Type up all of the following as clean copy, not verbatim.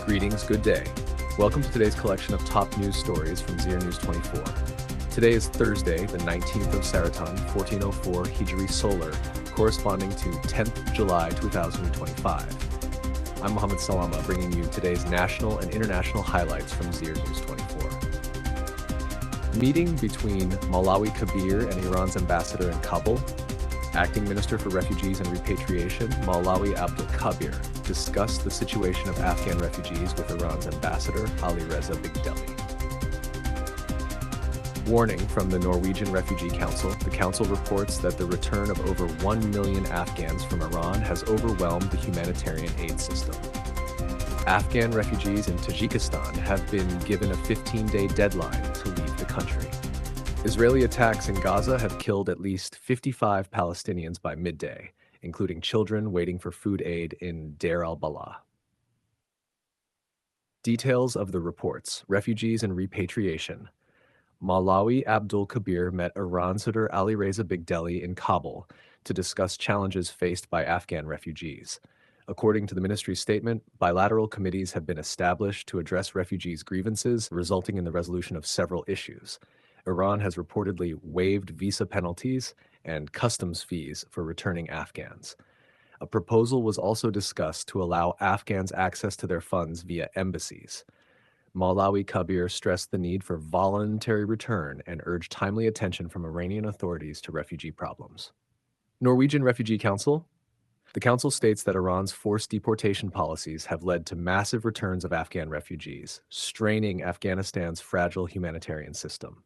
Greetings, good day. Welcome to today's collection of top news stories from Zeer News 24. Today is Thursday, the 19th of Saraton, 1404 Hijri Solar, corresponding to 10th July 2025. I'm Mohammad Salama, bringing you today's national and international highlights from Zeer News 24. Meeting between Maulawi Kabir and Iran's ambassador in Kabul. Acting Minister for Refugees and Repatriation, Maulawi Abdul Kabir, discussed the situation of Afghan refugees with Iran's ambassador, Ali Reza Bigdeli. Warning from the Norwegian Refugee Council. The council reports that the return of over 1 million Afghans from Iran has overwhelmed the humanitarian aid system. Afghan refugees in Tajikistan have been given a 15-day deadline to leave the country. Israeli attacks in Gaza have killed at least 55 Palestinians by midday, including children waiting for food aid in Deir al-Balah. Details of the reports: refugees and repatriation. Maulawi Abdul Kabir met Iran Ambassador Ali Reza Bigdeli in Kabul to discuss challenges faced by Afghan refugees. According to the ministry's statement, bilateral committees have been established to address refugees' grievances, resulting in the resolution of several issues. Iran has reportedly waived visa penalties and customs fees for returning Afghans. A proposal was also discussed to allow Afghans access to their funds via embassies. Maulawi Kabir stressed the need for voluntary return and urged timely attention from Iranian authorities to refugee problems. Norwegian Refugee Council. The council states that Iran's forced deportation policies have led to massive returns of Afghan refugees, straining Afghanistan's fragile humanitarian system.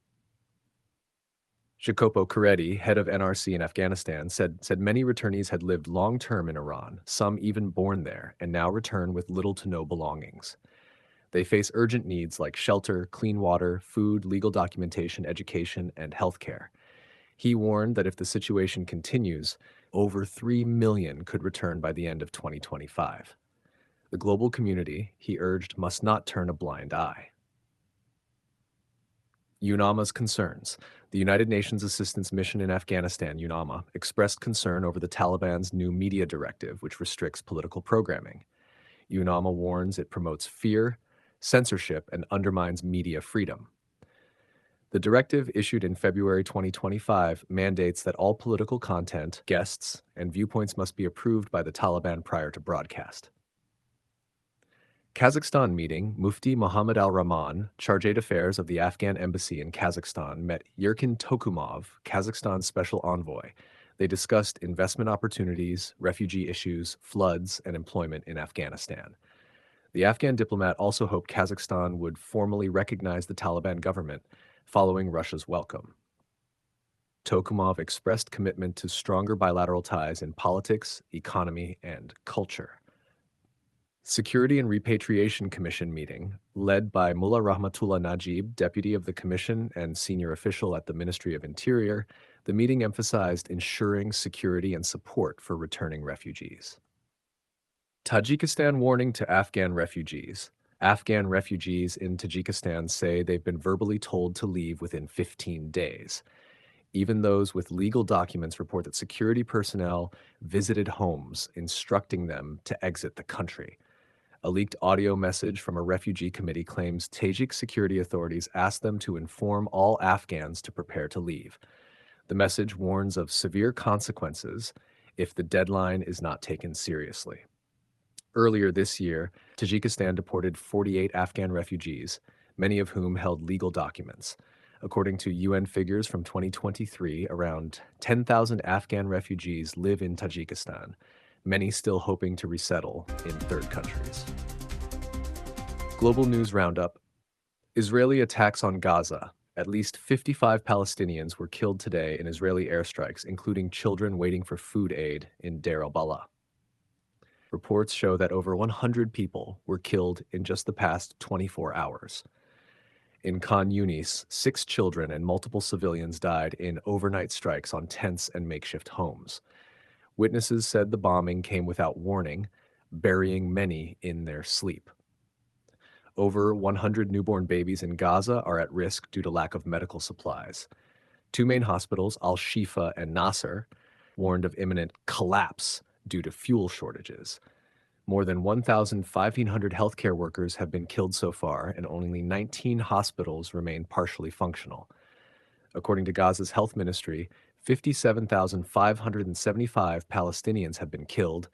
Jacopo Caretti, head of NRC in Afghanistan, said many returnees had lived long-term in Iran, some even born there, and now return with little to no belongings. They face urgent needs like shelter, clean water, food, legal documentation, education, and healthcare. He warned that if the situation continues, over 3 million could return by the end of 2025. The global community, he urged, must not turn a blind eye. UNAMA's concerns. The United Nations Assistance Mission in Afghanistan, UNAMA, expressed concern over the Taliban's new media directive, which restricts political programming. UNAMA warns it promotes fear, censorship, and undermines media freedom. The directive, issued in February 2025, mandates that all political content, guests, and viewpoints must be approved by the Taliban prior to broadcast. Kazakhstan meeting. Mufti Muhammad al-Rahman, Chargé d'Affaires of the Afghan embassy in Kazakhstan, met Yerkin Tokumov, Kazakhstan's special envoy. They discussed investment opportunities, refugee issues, floods, and employment in Afghanistan. The Afghan diplomat also hoped Kazakhstan would formally recognize the Taliban government following Russia's welcome. Tokumov expressed commitment to stronger bilateral ties in politics, economy, and culture. Security and Repatriation Commission meeting, led by Mullah Rahmatullah Najib, deputy of the Commission and senior official at the Ministry of Interior. The meeting emphasized ensuring security and support for returning refugees. Tajikistan warning to Afghan refugees. Afghan refugees in Tajikistan say they've been verbally told to leave within 15 days. Even those with legal documents report that security personnel visited homes, instructing them to exit the country. A leaked audio message from a refugee committee claims Tajik security authorities asked them to inform all Afghans to prepare to leave. The message warns of severe consequences if the deadline is not taken seriously. Earlier this year, Tajikistan deported 48 Afghan refugees, many of whom held legal documents. According to UN figures from 2023, around 10,000 Afghan refugees live in Tajikistan, many still hoping to resettle in third countries. Global News Roundup. Israeli attacks on Gaza. At least 55 Palestinians were killed today in Israeli airstrikes, including children waiting for food aid in Deir al-Balah. Reports show that over 100 people were killed in just the past 24 hours. In Khan Yunis, 6 children and multiple civilians died in overnight strikes on tents and makeshift homes. Witnesses said the bombing came without warning, burying many in their sleep. Over 100 newborn babies in Gaza are at risk due to lack of medical supplies. 2 main hospitals, Al-Shifa and Nasser, warned of imminent collapse due to fuel shortages. More than 1,500 healthcare workers have been killed so far, and only 19 hospitals remain partially functional. According to Gaza's health ministry, 57,575 Palestinians have been killed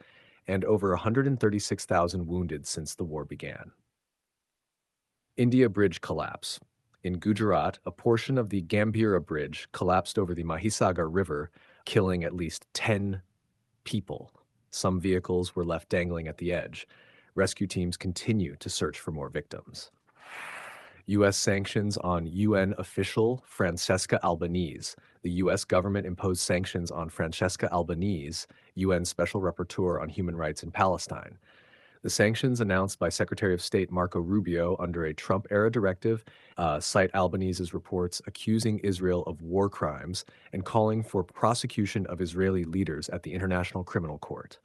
and over 136,000 wounded since the war began. India bridge collapse. In Gujarat, a portion of the Gambhira Bridge collapsed over the Mahisagar River, killing at least 10 people. Some vehicles were left dangling at the edge. Rescue teams continue to search for more victims. U.S. sanctions on UN official Francesca Albanese. The U.S. government imposed sanctions on Francesca Albanese, UN Special Rapporteur on Human Rights in Palestine. The sanctions announced by Secretary of State Marco Rubio under a Trump-era directive cite Albanese's reports accusing Israel of war crimes and calling for prosecution of Israeli leaders at the International Criminal Court.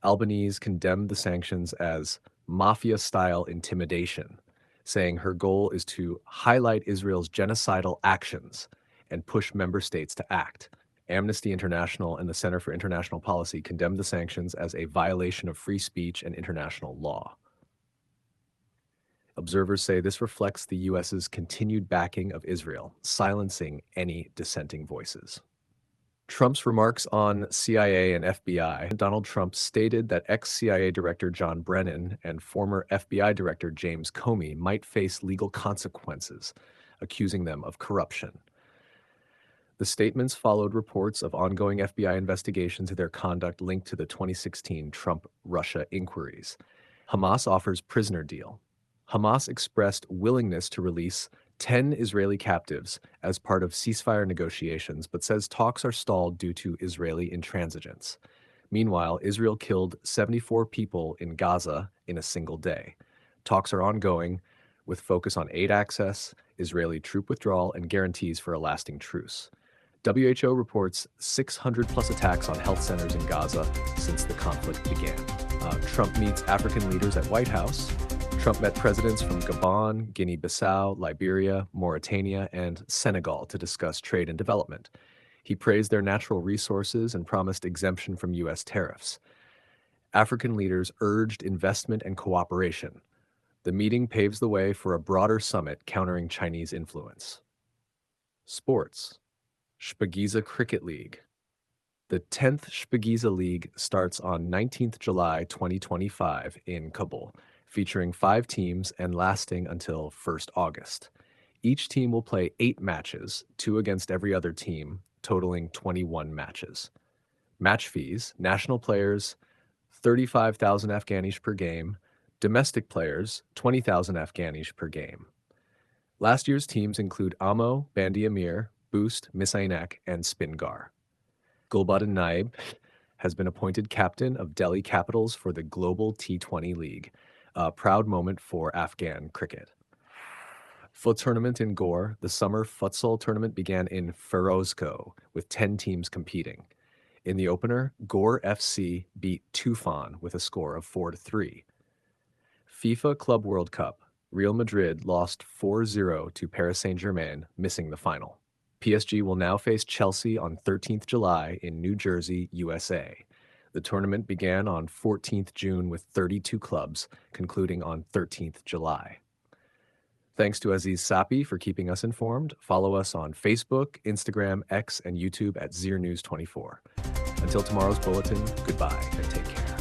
Albanese condemned the sanctions as mafia-style intimidation, saying her goal is to highlight Israel's genocidal actions and push member states to act. Amnesty International and the Center for International Policy condemned the sanctions as a violation of free speech and international law. Observers say this reflects the U.S.'s continued backing of Israel, silencing any dissenting voices. Trump's remarks on CIA and FBI. Donald Trump stated that ex-CIA Director John Brennan and former FBI Director James Comey might face legal consequences, accusing them of corruption. The statements followed reports of ongoing FBI investigations of their conduct linked to the 2016 Trump-Russia inquiries. Hamas offers prisoner deal. Hamas expressed willingness to release 10 Israeli captives as part of ceasefire negotiations, but says talks are stalled due to Israeli intransigence. Meanwhile, Israel killed 74 people in Gaza in a single day. Talks are ongoing, with focus on aid access, Israeli troop withdrawal, and guarantees for a lasting truce. WHO reports 600-plus attacks on health centers in Gaza since the conflict began. Trump meets African leaders at White House. Trump met presidents from Gabon, Guinea-Bissau, Liberia, Mauritania, and Senegal to discuss trade and development. He praised their natural resources and promised exemption from U.S. tariffs. African leaders urged investment and cooperation. The meeting paves the way for a broader summit countering Chinese influence. Sports. Shpagiza Cricket League. The 10th Shpagiza League starts on 19th July 2025 in Kabul, featuring 5 teams and lasting until 1st August. Each team will play 8 matches, 2 against every other team, totaling 21 matches. Match fees: national players, 35,000 Afghanish per game, domestic players, 20,000 Afghanish per game. Last year's teams include Amo, Bandi Amir, Boost, Misainak, and Spingar. Gulbuddin Naib has been appointed captain of Delhi Capitals for the Global T20 League, a proud moment for Afghan cricket. Foot tournament in Gore. The summer futsal tournament began in Ferozko, with 10 teams competing. In the opener, Gore FC beat Tufan with a score of 4-3. FIFA Club World Cup. Real Madrid lost 4-0 to Paris Saint-Germain, missing the final. PSG will now face Chelsea on 13th July in New Jersey, USA. The tournament began on 14th June with 32 clubs, concluding on 13th July. Thanks to Aziz Sapi for keeping us informed. Follow us on Facebook, Instagram, X, and YouTube at Zeer News 24. Until tomorrow's bulletin, goodbye and take care.